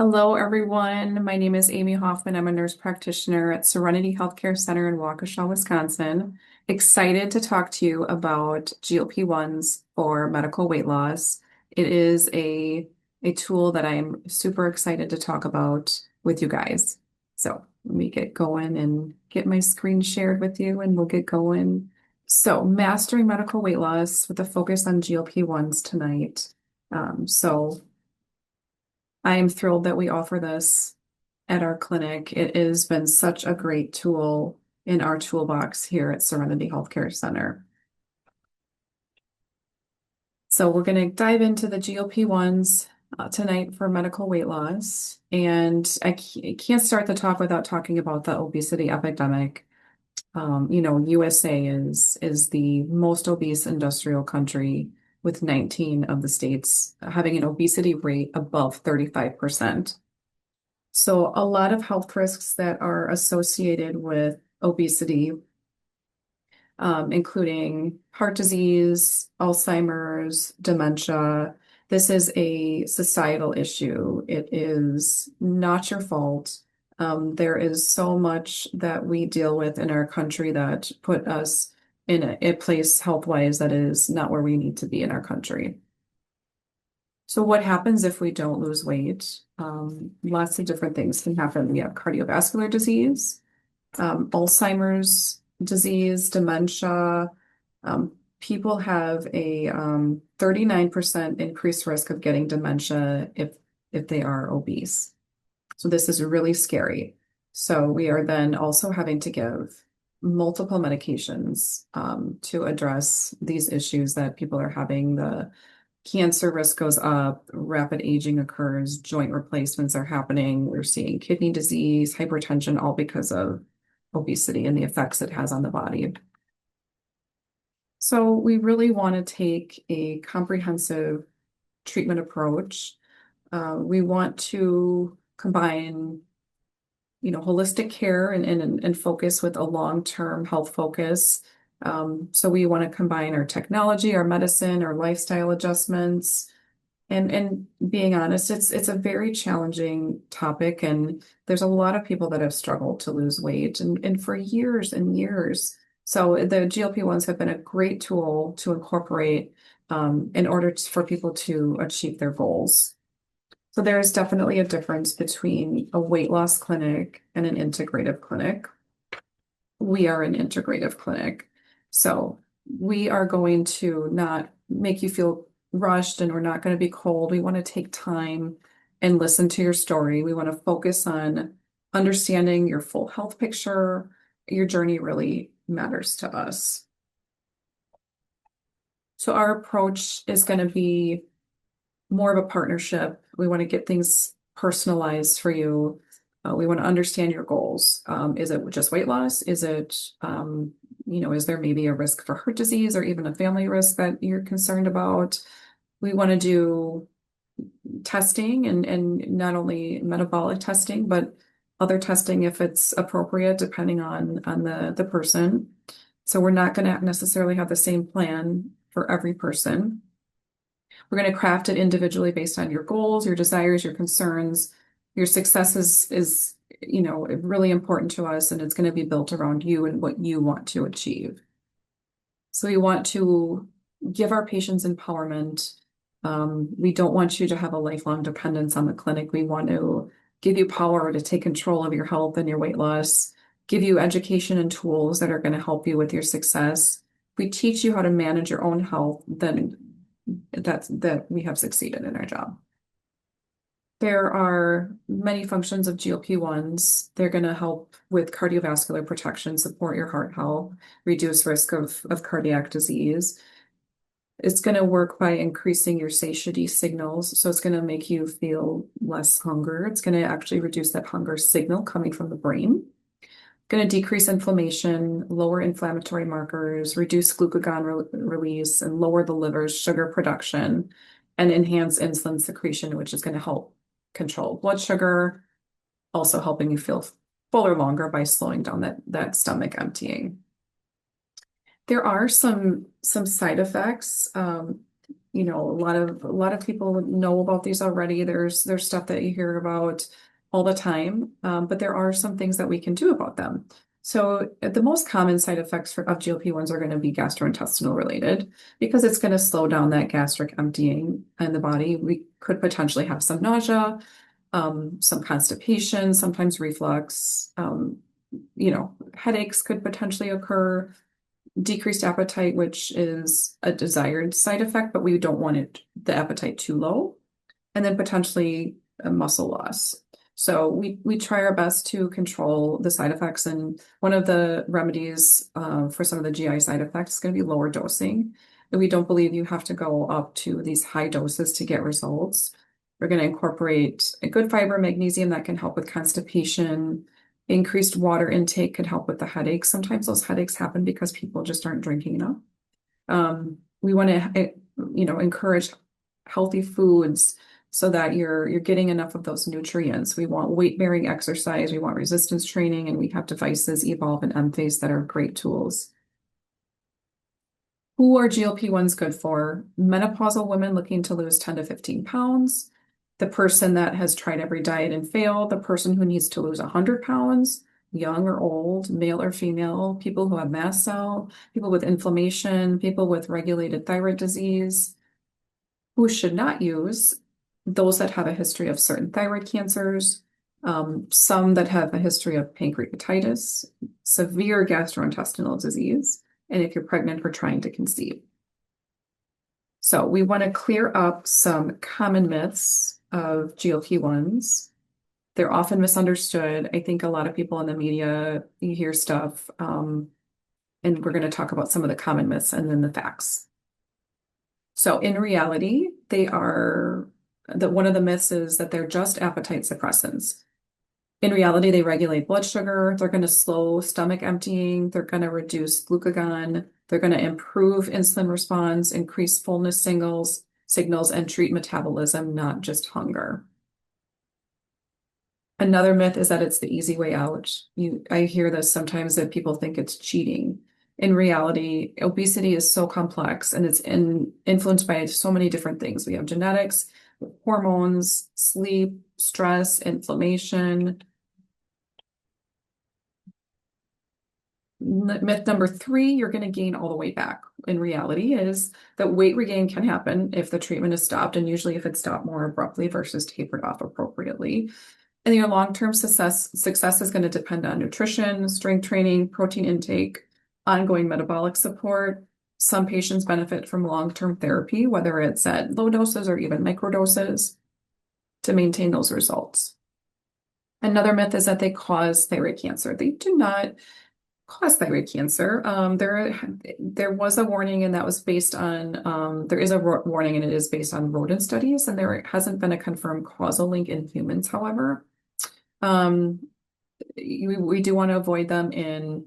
Hello, everyone. My name is Amy Hoffman. I'm a nurse practitioner at Serenity Health Care Center in Waukesha, Wisconsin. Excited to talk to you about GLP-1s for medical weight loss. It is a tool that I'm super excited to talk about with you guys. So let me get going and get my screen shared with you, and we'll get going. So, mastering medical weight loss with a focus on GLP-1s tonight. So I am thrilled that we offer this at our clinic. It has been such a great tool in our toolbox here at Serenity Healthcare Center. So we're going to dive into the GLP-1s tonight for medical weight loss. And I can't start the talk without talking about the obesity epidemic. USA is the most obese industrial country with 19 of the states having an obesity rate above 35%. So a lot of health risks that are associated with obesity, including heart disease, Alzheimer's, dementia. This is a societal issue. It is not your fault. There is so much that we deal with in our country that put us in a place health-wise that is not where we need to be in our country. So what happens if we don't lose weight? Lots of different things can happen. We have cardiovascular disease, Alzheimer's disease, dementia. People have a 39% increased risk of getting dementia if they are obese. So this is really scary. So we are then also having to give multiple medications to address these issues that people are having. The cancer risk goes up, rapid aging occurs, joint replacements are happening. We're seeing kidney disease, hypertension, all because of obesity and the effects it has on the body. So we really want to take a comprehensive treatment approach. We want to combine, holistic care and focus with a long-term health focus. So we want to combine our technology, our medicine, our lifestyle adjustments. And being honest, it's a very challenging topic, and there's a lot of people that have struggled to lose weight and for years and years. So the GLP-1s have been a great tool to incorporate in order for people to achieve their goals. So there is definitely a difference between a weight loss clinic and an integrative clinic. We are an integrative clinic. So we are going to not make you feel rushed, and we're not going to be cold. We want to take time and listen to your story. We want to focus on understanding your full health picture. Your journey really matters to us. So our approach is going to be more of a partnership. We want to get things personalized for you. We want to understand your goals. Is it just weight loss? Is it, is there maybe a risk for heart disease or even a family risk that you're concerned about? We want to do testing and not only metabolic testing, but other testing if it's appropriate, depending on the person. So we're not going to necessarily have the same plan for every person. We're going to craft it individually based on your goals, your desires, your concerns. Your success is really important to us, and it's going to be built around you and what you want to achieve. So we want to give our patients empowerment. We don't want you to have a lifelong dependence on the clinic. We want to give you power to take control of your health and your weight loss, give you education and tools that are going to help you with your success. We teach you how to manage your own health, then that we have succeeded in our job. There are many functions of GLP-1s. They're going to help with cardiovascular protection, support your heart health, reduce risk of cardiac disease. It's going to work by increasing your satiety signals. So it's going to make you feel less hunger. It's going to actually reduce that hunger signal coming from the brain. Going to decrease inflammation, lower inflammatory markers, reduce glucagon release, and lower the liver's sugar production, and enhance insulin secretion, which is going to help control blood sugar, also helping you feel fuller longer by slowing down that stomach emptying. There are some side effects. A lot of people know about these already. There's stuff that you hear about all the time, but there are some things that we can do about them. So the most common side effects of GLP-1s are going to be gastrointestinal related because it's going to slow down that gastric emptying in the body. We could potentially have some nausea, some constipation, sometimes reflux. Headaches could potentially occur, decreased appetite, which is a desired side effect, but we don't want the appetite too low, and then potentially a muscle loss. So we try our best to control the side effects, and one of the remedies for some of the GI side effects is going to be lower dosing. And we don't believe you have to go up to these high doses to get results. We're going to incorporate a good fiber, magnesium that can help with constipation. Increased water intake could help with the headaches. Sometimes those headaches happen because people just aren't drinking enough. We want to, encourage healthy foods so that you're getting enough of those nutrients. We want weight-bearing exercise. We want resistance training, and we have devices, Evolve and Emphase, that are great tools. Who are GLP-1s good for? Menopausal women looking to lose 10 to 15 pounds. The person that has tried every diet and failed, the person who needs to lose 100 pounds, young or old, male or female, people who have mast cell, people with inflammation, people with regulated thyroid disease. Who should not use? Those that have a history of certain thyroid cancers, some that have a history of pancreatitis, severe gastrointestinal disease, and if you're pregnant or trying to conceive. So we want to clear up some common myths of GLP-1s. They're often misunderstood. I think a lot of people in the media, you hear stuff, and we're going to talk about some of the common myths and then the facts. So in reality, one of the myths is that they're just appetite suppressants. In reality, they regulate blood sugar. They're going to slow stomach emptying. They're going to reduce glucagon. They're going to improve insulin response, increase fullness signals, and treat metabolism, not just hunger. Another myth is that it's the easy way out. I hear this sometimes that people think it's cheating. In reality, obesity is so complex and it's influenced by so many different things. We have genetics, hormones, sleep, stress, inflammation. Myth number 3, you're going to gain all the weight back. In reality is that weight regain can happen if the treatment is stopped, and usually if it's stopped more abruptly versus tapered off appropriately. And your long-term success is going to depend on nutrition, strength training, protein intake, ongoing metabolic support. Some patients benefit from long-term therapy, whether it's at low doses or even microdoses, to maintain those results. Another myth is that they cause thyroid cancer. They do not cause thyroid cancer. There was a warning, and that was based on, there is a warning, and it is based on rodent studies, and there hasn't been a confirmed causal link in humans, however. We do want to avoid them in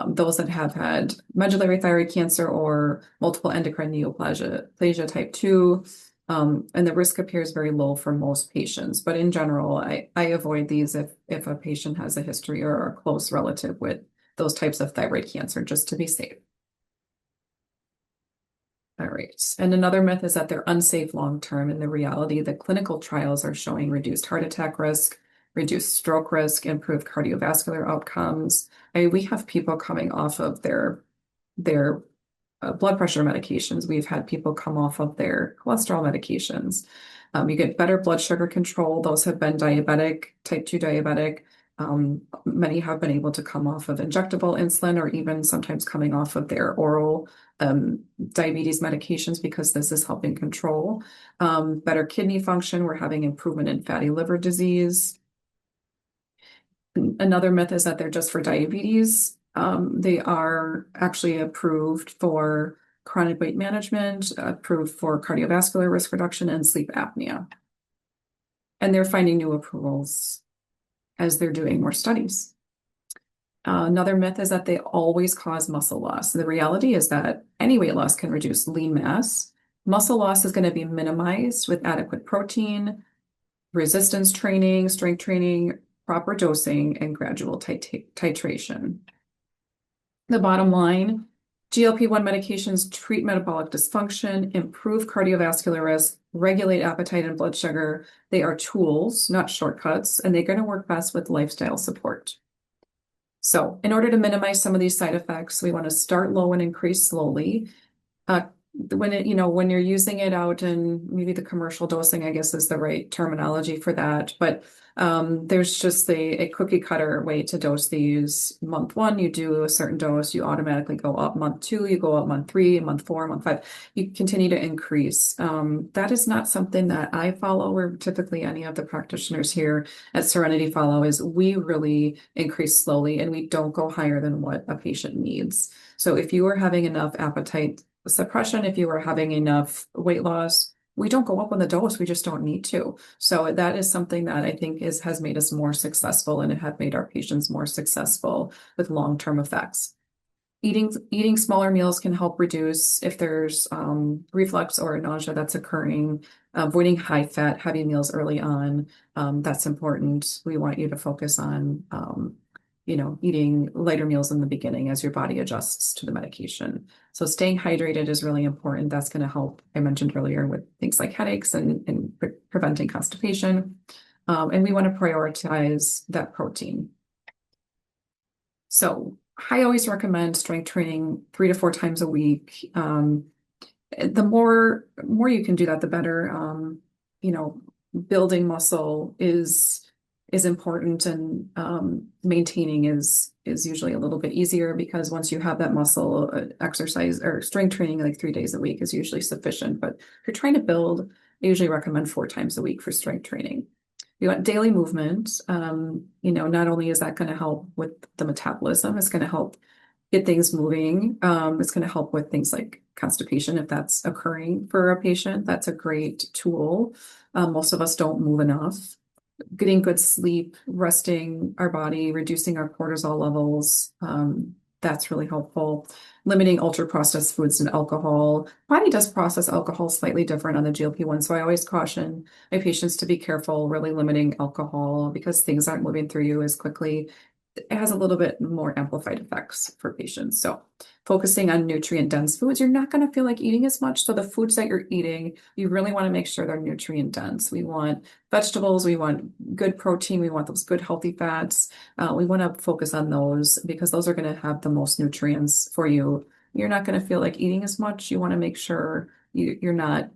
those that have had medullary thyroid cancer or multiple endocrine neoplasia type 2. And the risk appears very low for most patients. But in general, I avoid these if a patient has a history or a close relative with those types of thyroid cancer, just to be safe. All right. And another myth is that they're unsafe long-term. In the reality, the clinical trials are showing reduced heart attack risk, reduced stroke risk, improved cardiovascular outcomes. We have people coming off of their blood pressure medications. We've had people come off of their cholesterol medications. You get better blood sugar control. Those have been diabetic, type 2 diabetic. Many have been able to come off of injectable insulin or even sometimes coming off of their oral diabetes medications because this is helping control. Better kidney function. We're having improvement in fatty liver disease. Another myth is that they're just for diabetes. They are actually approved for chronic weight management, approved for cardiovascular risk reduction, and sleep apnea. And they're finding new approvals as they're doing more studies. Another myth is that they always cause muscle loss. The reality is that any weight loss can reduce lean mass. Muscle loss is going to be minimized with adequate protein, resistance training, strength training, proper dosing, and gradual titration. The bottom line GLP-1 medications treat metabolic dysfunction, improve cardiovascular risk, regulate appetite and blood sugar. They are tools, not shortcuts, and they're going to work best with lifestyle support. So in order to minimize some of these side effects, we want to start low and increase slowly. Uh, when you're using it out in maybe the commercial dosing, I guess is the right terminology for that. But there's just a cookie cutter way to dose these. Month one, you do a certain dose, you automatically go up. Month two, you go up. Month three, month four, month five, you continue to increase. That is not something that I follow, or typically any of the practitioners here at Serenity follow. Is we really increase slowly and we don't go higher than what a patient needs. So if you are having enough appetite suppression, if you are having enough weight loss, we don't go up on the dose. We just don't need to. So that is something that I think has made us more successful, and it have made our patients more successful with long-term effects. Eating smaller meals can help reduce if there's reflux or nausea that's occurring. Avoiding high fat, heavy meals early on, that's important. We want you to focus on eating lighter meals in the beginning as your body adjusts to the medication. So staying hydrated is really important. That's going to help, I mentioned earlier, with things like headaches and preventing constipation. And we want to prioritize that protein. So I always recommend strength training 3 to 4 times a week. The more you can do that, the better. Building muscle is important, and maintaining is usually a little bit easier, because once you have that muscle, exercise or strength training like 3 days a week is usually sufficient. But if you're trying to build, I usually recommend 4 times a week for strength training. You want daily movement. Not only is that going to help with the metabolism, it's going to help get things moving. It's going to help with things like constipation if that's occurring for a patient. That's a great tool. Most of us don't move enough. Getting good sleep, resting our body, reducing our cortisol levels, that's really helpful. Limiting ultra-processed foods and alcohol. Body does process alcohol slightly different on the GLP-1, so I always caution my patients to be careful, really limiting alcohol, because things aren't moving through you as quickly. It has a little bit more amplified effects for patients. So focusing on nutrient dense foods, you're not going to feel like eating as much. So the foods that you're eating, you really want to make sure they're nutrient dense. We want vegetables, we want good protein, we want those good healthy fats. We want to focus on those because those are going to have the most nutrients for you. You're not going to feel like eating as much. You want to make sure you're not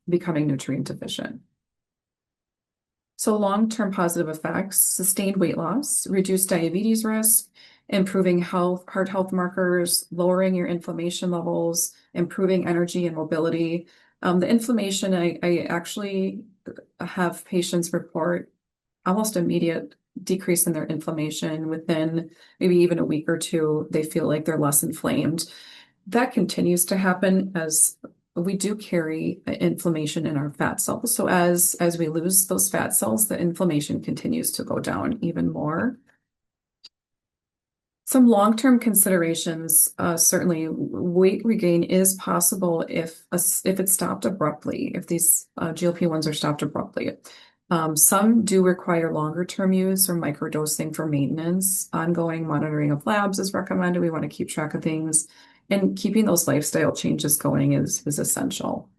becoming nutrient deficient. So long-term positive effects: sustained weight loss, reduced diabetes risk, improving heart health markers, lowering your inflammation levels, improving energy and mobility. The inflammation, I actually have patients report almost immediate decrease in their inflammation within maybe even a week or two. They feel like they're less inflamed. That continues to happen as we do carry inflammation in our fat cells. So as we lose those fat cells, the inflammation continues to go down even more. Some long-term considerations, certainly weight regain is possible if it's stopped abruptly, if these GLP-1s are stopped abruptly. Some do require longer-term use or microdosing for maintenance. Ongoing monitoring of labs is recommended. We want to keep track of things. And keeping those lifestyle changes going is essential.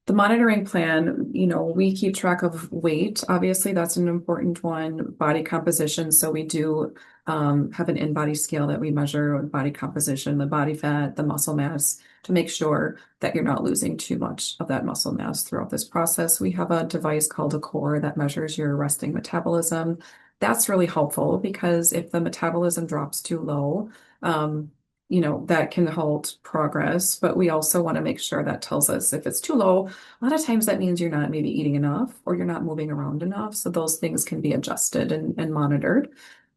The monitoring plan, we keep track of weight. Obviously, that's an important one. Body composition. So we do have an in-body scale that we measure body composition, the body fat, the muscle mass, to make sure that you're not losing too much of that muscle mass throughout this process. We have a device called a core that measures your resting metabolism. That's really helpful because if the metabolism drops too low, that can halt progress, but we also want to make sure that tells us if it's too low. A lot of times that means you're not maybe eating enough or you're not moving around enough. So those things can be adjusted and monitored.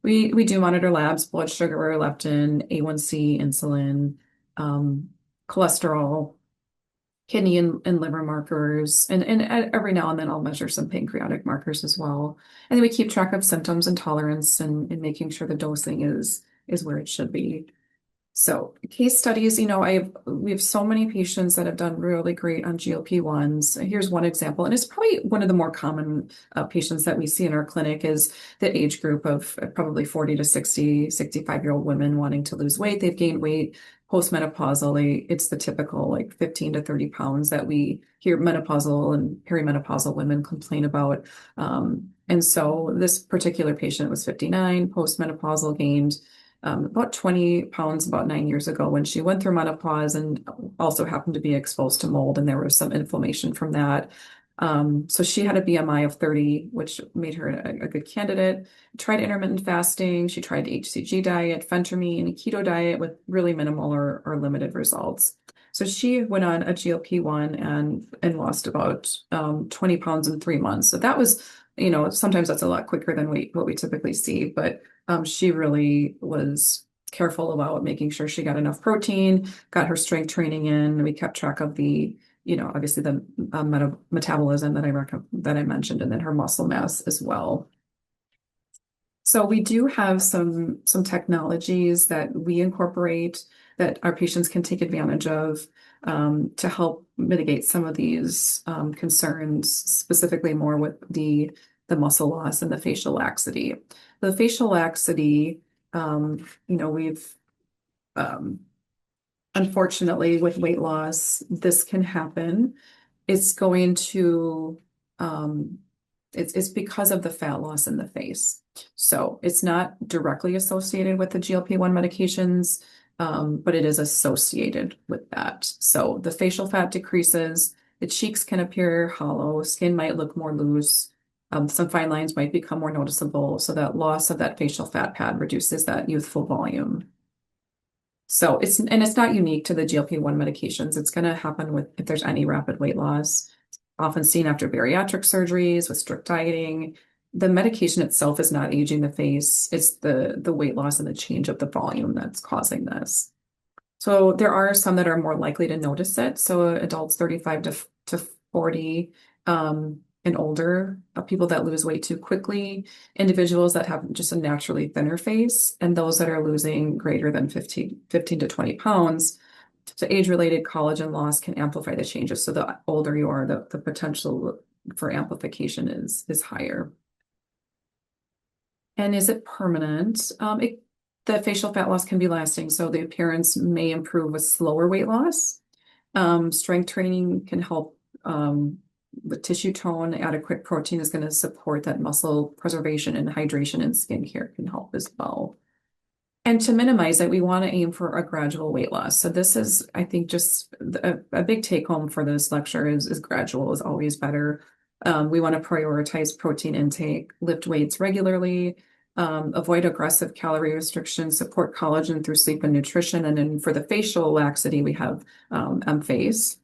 We do monitor labs: blood sugar, leptin, A1C, insulin, cholesterol, kidney and liver markers, and every now and then I'll measure some pancreatic markers as well. And then we keep track of symptoms and tolerance and making sure the dosing is where it should be. So case studies, we have so many patients that have done really great on GLP-1s. Here's one example, and it's probably one of the more common patients that we see in our clinic is the age group of probably 40 to 60, 65-year-old women wanting to lose weight. They've gained weight postmenopausally, it's the typical like 15 to 30 pounds that we hear menopausal and perimenopausal women complain about. And so this particular patient was 59, postmenopausal, gained about 20 pounds about 9 years ago when she went through menopause, and also happened to be exposed to mold, and there was some inflammation from that. So she had a BMI of 30, which made her a good candidate. Tried intermittent fasting. She tried HCG diet, phentermine, keto diet with really minimal or limited results. So she went on a GLP-1 and lost about 20 pounds in 3 months. So that was, sometimes that's a lot quicker than what we typically see, but she really was careful about making sure she got enough protein, got her strength training in. We kept track of the obviously the metabolism that I mentioned, and then her muscle mass as well. So we do have some technologies that we incorporate that our patients can take advantage of to help mitigate some of these concerns, specifically more with the muscle loss and the facial laxity. The facial laxity, we've unfortunately, with weight loss, this can happen. It's going to, it's because of the fat loss in the face. So it's not directly associated with the GLP-1 medications, but it is associated with that. So the facial fat decreases, the cheeks can appear hollow, skin might look more loose, some fine lines might become more noticeable. So that loss of that facial fat pad reduces that youthful volume. So it's not unique to the GLP-1 medications. It's going to happen if there's any rapid weight loss, often seen after bariatric surgeries with strict dieting. The medication itself is not aging the face. It's the weight loss and the change of the volume that's causing this. So there are some that are more likely to notice it. So adults 35 to 40, and older, people that lose weight too quickly, individuals that have just a naturally thinner face, and those that are losing greater than 15 to 20 pounds. So age-related collagen loss can amplify the changes. So the older you are, the potential for amplification is higher. And is it permanent? The facial fat loss can be lasting, so the appearance may improve with slower weight loss. Strength training can help with tissue tone. Adequate protein is going to support that muscle preservation, and hydration and skincare can help as well. And to minimize it, we want to aim for a gradual weight loss. So this is, I think, just a big take home for this lecture is gradual is always better. We want to prioritize protein intake, lift weights regularly, avoid aggressive calorie restriction, support collagen through sleep and nutrition. And then for the facial laxity, we have M-Face.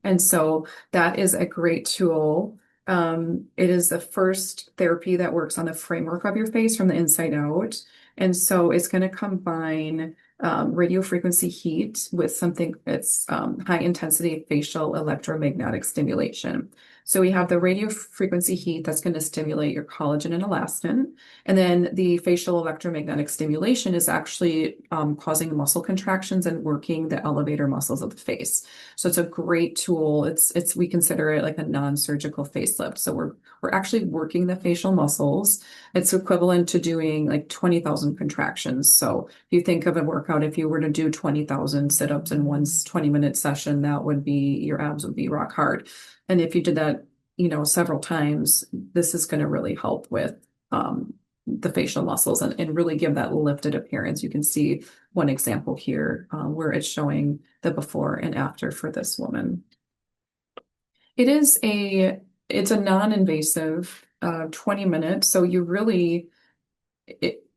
And so that is a great tool. It is the first therapy that works on the framework of your face from the inside out. And so it's going to combine radio frequency heat with something that's high intensity facial electromagnetic stimulation. So we have the radio frequency heat that's going to stimulate your collagen and elastin. And then the facial electromagnetic stimulation is actually causing muscle contractions and working the elevator muscles of the face. So it's a great tool. We consider it like a non-surgical facelift. So we're actually working the facial muscles. It's equivalent to doing like 20,000 contractions. So if you think of a workout, if you were to do 20,000 sit-ups in one 20-minute session, your abs would be rock hard. And if you did that, several times, this is going to really help with the facial muscles and really give that lifted appearance. You can see one example here where it's showing the before and after for this woman. It's a non-invasive 20 minutes. So you really,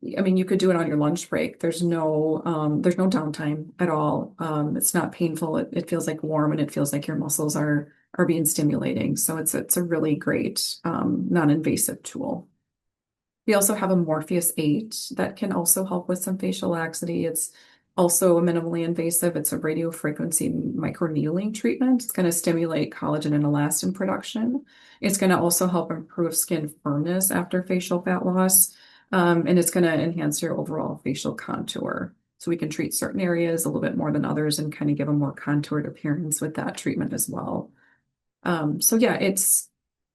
you could do it on your lunch break. There's no downtime at all. It's not painful. It feels like warm, and it feels like your muscles are being stimulating. So it's a really great non-invasive tool. We also have a Morpheus 8 that can also help with some facial laxity. It's also minimally invasive. It's a radio frequency microneedling treatment. It's going to stimulate collagen and elastin production. It's going to also help improve skin firmness after facial fat loss. And it's going to enhance your overall facial contour. So we can treat certain areas a little bit more than others and kind of give a more contoured appearance with that treatment as well. So yeah,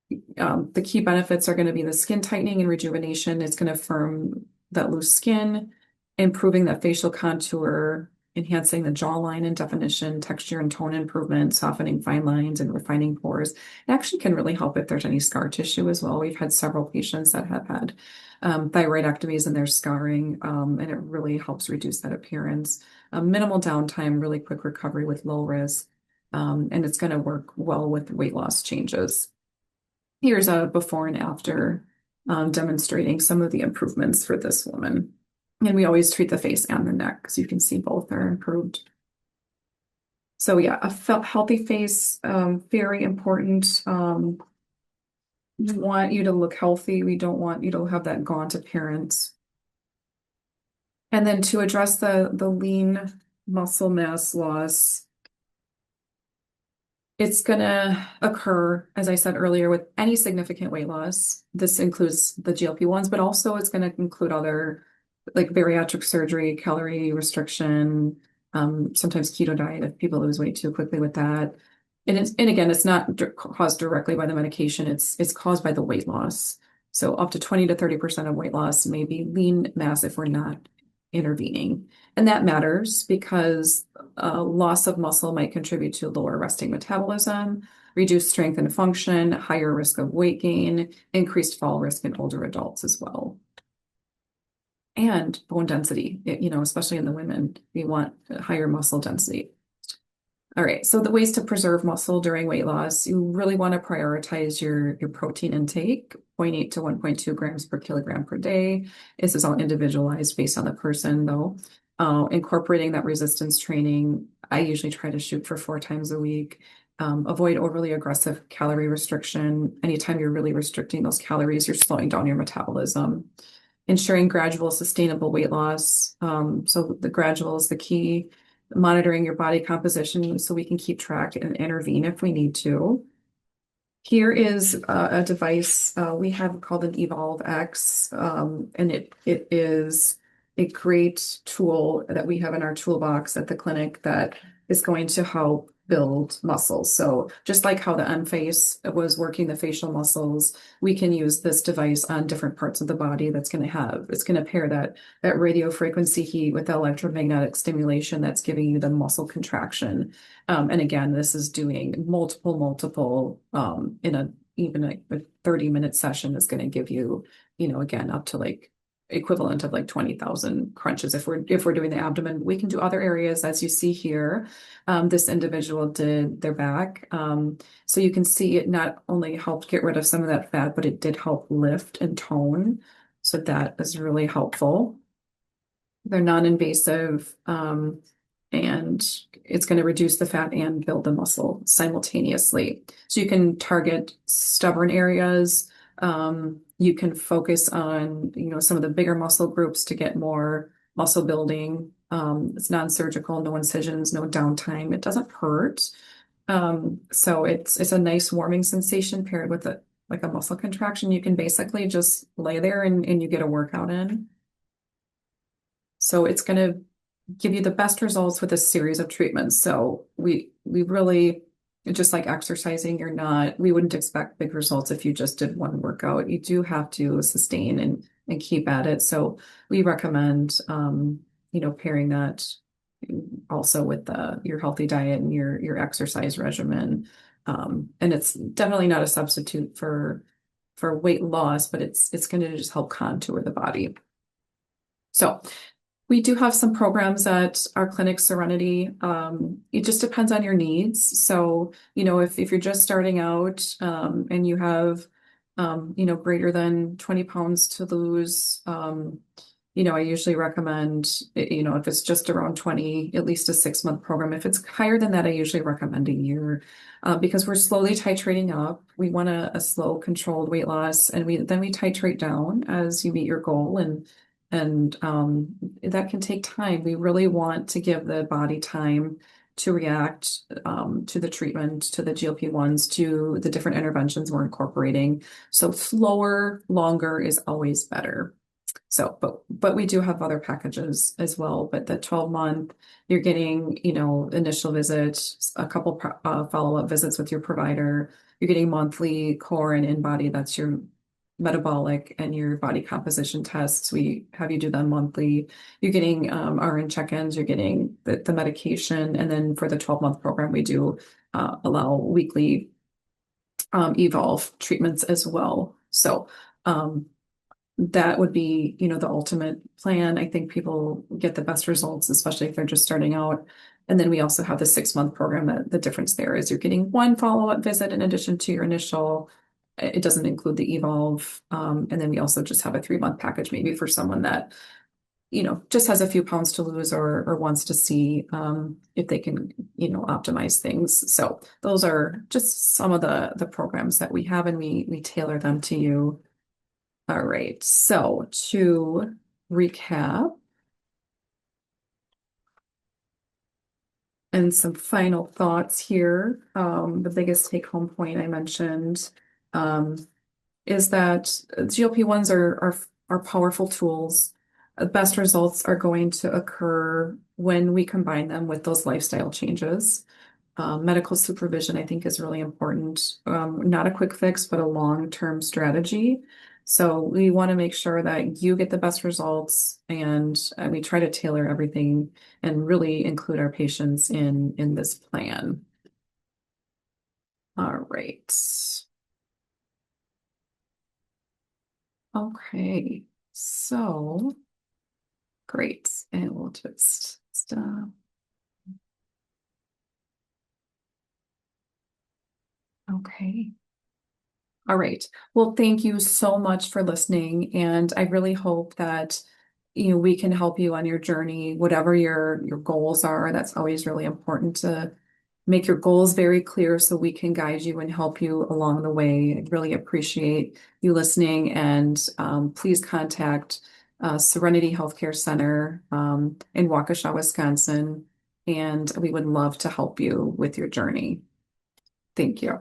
the key benefits are going to be the skin tightening and rejuvenation. It's going to firm that loose skin, improving that facial contour, enhancing the jawline and definition, texture and tone improvement, softening fine lines and refining pores. It actually can really help if there's any scar tissue as well. We've had several patients that have had thyroidectomies and there's scarring, and it really helps reduce that appearance. Minimal downtime, really quick recovery with low risk, and it's going to work well with weight loss changes. Here's a before and after demonstrating some of the improvements for this woman. And we always treat the face and the neck because you can see both are improved. So yeah, a healthy face, very important. We want you to look healthy. We don't want you to have that gaunt appearance. And then to address the lean muscle mass loss, it's going to occur, as I said earlier, with any significant weight loss. This includes the GLP-1s, but also it's going to include other like bariatric surgery, calorie restriction, sometimes keto diet if people lose weight too quickly with that. And again, it's not caused directly by the medication. It's caused by the weight loss. So up to 20 to 30% of weight loss may be lean mass if we're not intervening. And that matters because loss of muscle might contribute to lower resting metabolism, reduced strength and function, higher risk of weight gain, increased fall risk in older adults as well. And bone density, especially in the women, we want higher muscle density. All right, so the ways to preserve muscle during weight loss, you really want to prioritize your protein intake, 0.8 to 1.2 grams per kilogram per day. This is all individualized based on the person, though. Incorporating that resistance training, I usually try to shoot for 4 times a week. Avoid overly aggressive calorie restriction. Anytime you're really restricting those calories, you're slowing down your metabolism. Ensuring gradual, sustainable weight loss. So the gradual is the key. Monitoring your body composition so we can keep track and intervene if we need to. Here is a device we have called an Evolve X, and it is a great tool that we have in our toolbox at the clinic that is going to help build muscles. So just like how the M-Face was working the facial muscles, we can use this device on different parts of the body it's going to pair that radio frequency heat with the electromagnetic stimulation that's giving you the muscle contraction. And again, this is doing multiple even a 30-minute session is going to give you, again, up to like equivalent of like 20,000 crunches. If we're doing the abdomen, we can do other areas as you see here. This individual did their back. So you can see it not only helped get rid of some of that fat, but it did help lift and tone. So that is really helpful. They're non-invasive, and it's going to reduce the fat and build the muscle simultaneously. So you can target stubborn areas. You can focus on, some of the bigger muscle groups to get more muscle building. It's non-surgical, no incisions, no downtime. It doesn't hurt. So it's a nice warming sensation paired with like a muscle contraction. You can basically just lay there and you get a workout in. So it's going to give you the best results with a series of treatments. So we really, just like exercising, we wouldn't expect big results if you just did one workout. You do have to sustain and keep at it. So we recommend, pairing that also with your healthy diet and your exercise regimen. And it's definitely not a substitute for weight loss, but it's going to just help contour the body. So we do have some programs at our clinic, Serenity. It just depends on your needs. So, if you're just starting out and you have, greater than 20 pounds to lose, I usually recommend, if it's just around 20, at least a 6-month program. If it's higher than that, I usually recommend a year because we're slowly titrating up. We want a slow, controlled weight loss, and then we titrate down as you meet your goal, and that can take time. We really want to give the body time to react to the treatment, to the GLP-1s, to the different interventions we're incorporating. So slower, longer is always better. So, but we do have other packages as well. But the 12-month, you're getting, initial visits, a couple follow-up visits with your provider. You're getting monthly core and in-body. That's your metabolic and your body composition tests. We have you do them monthly. You're getting RN check-ins, you're getting the medication, and then for the 12-month program, we do allow weekly evolve treatments as well. So that would be, the ultimate plan. I think people get the best results, especially if they're just starting out. And then we also have the 6-month program. That the difference there is you're getting one follow-up visit in addition to your initial. It doesn't include the evolve. And then we also just have a 3-month package, maybe for someone that, just has a few pounds to lose or wants to see if they can, optimize things. So those are just some of the programs that we have, and we tailor them to you. All right. So to recap and some final thoughts here, the biggest take-home point I mentioned um, is that GLP-1s are powerful tools. The best results are going to occur when we combine them with those lifestyle changes. Medical supervision, I think, is really important. Not a quick fix, but a long-term strategy. So we want to make sure that you get the best results, and we try to tailor everything and really include our patients in this plan. All right. Okay. So great. And we'll just stop. Okay. All right. Well, thank you so much for listening. And I really hope that, we can help you on your journey, whatever your goals are. That's always really important to make your goals very clear so we can guide you and help you along the way. I really appreciate you listening. And please contact Serenity Health Care Center in Waukesha, Wisconsin. And we would love to help you with your journey. Thank you.